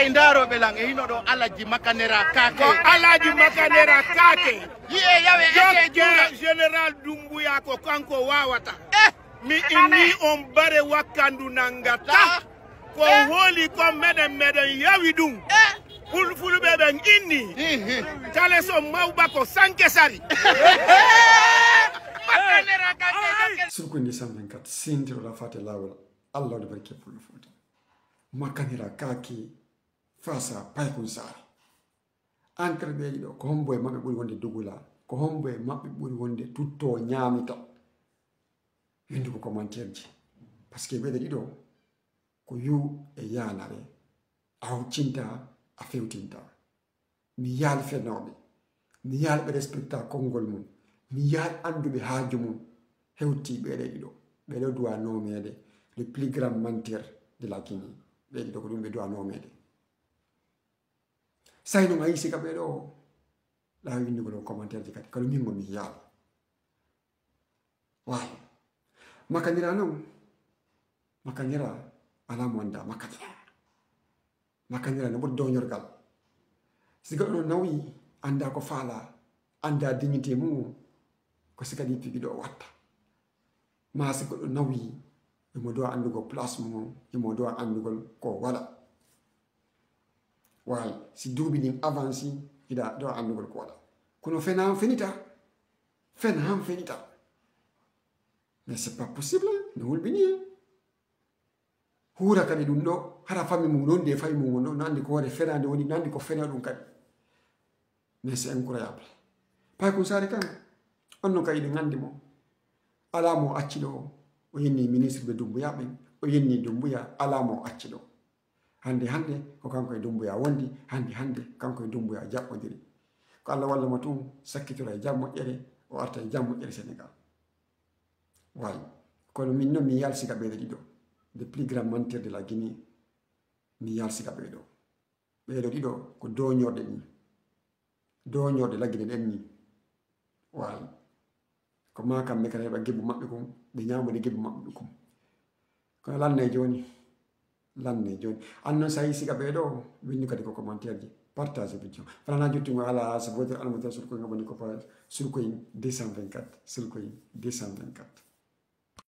ay ndaro belang e hino do alaji makanera kake alaji makanera kake yi'e yawe ete général Dumbuya ko kanko wawata mi inni on bare wakkandu nangata ko holi ko meden yawi dum fulfulɓe ɓen inni kala so mawba ko sanke sari makanera kake surkundi 124 sintiro la fate lawol Allah de barke fullo futa makanira kaki fasa paykun sari ankara ɓeji ɗo ko hombo e maɓɓe ɓuri wonde dugula ko hombo e maɓɓe ɓuri wonde tutto ñaamita windugo commentaire ji par ce que ɓeɗe ɗiɗo ko yu e yanare a huccinta a fewtinta mi yaali fenoɓe mi yaali ɓe respecta konngol mum mi yaali anduɓe haaju mum hewti ɓeɗe ɗiɗo ɓeɗo duwa nomede le plus grand menteur de la Guinée ɓe ɗiɗo ko ɗum ɓe duwa nomede sayno a yi siga ɓeɗo la windugo ɗo commentaire ji kadi kala min mo mi yaali wayi makanira noon makanira ala mo anda makanira no ɓuri doñorgal siga ɗo nawi anda ko faala anda dignité mum ko siga ɗi piɓi ɗo watta ma siga ɗo nawi imo dowa andugo place mum imo dowa andugol ko waɗa wayi si duuɓi ɗin avance iɗa dowa andugol ko waɗa kono fena han fenita mais c'est pas possible no hulɓini huura kadi ɗum ɗo hara fammi mum non de fayi mum ɗo no andi ko waɗe fenade woni no andi ko fena ɗum kadi mais c'est incroyable pay ko sari kan on no kadi ɗe gandi mo ala mo acci ɗo o yenni ministre ɓe Dumbuya ɓen o yenni Dumbuya ala mo acci ɗo hande ko kanko e Dumbuya wondi hande kanko e Dumbuya jaɓɓodiri ko Allah walla mo tun sakkitora e jam moƴƴere o arta e jam moƴƴere Sénégal wayi kono min noon mi yalsiga ɓeɗe ɗiɗo le plus grand menteur de la Guinée mi yalsiga ɓeɗo ɗiɗo ko doñorde ɗin doñorde laggine ɗen ni wayi ko ma kamɓe kala heɓa gebbu maɓɓe kon ɓe ñamode gebbu maɓɓe ɗum kon kono lanne joni an noon sa yi siga ɓeɗo windu kadi ko commentaire ji partage vidéo fanana juttugo ala so voiture almotel surkoy gaboni ko pa surkoy 224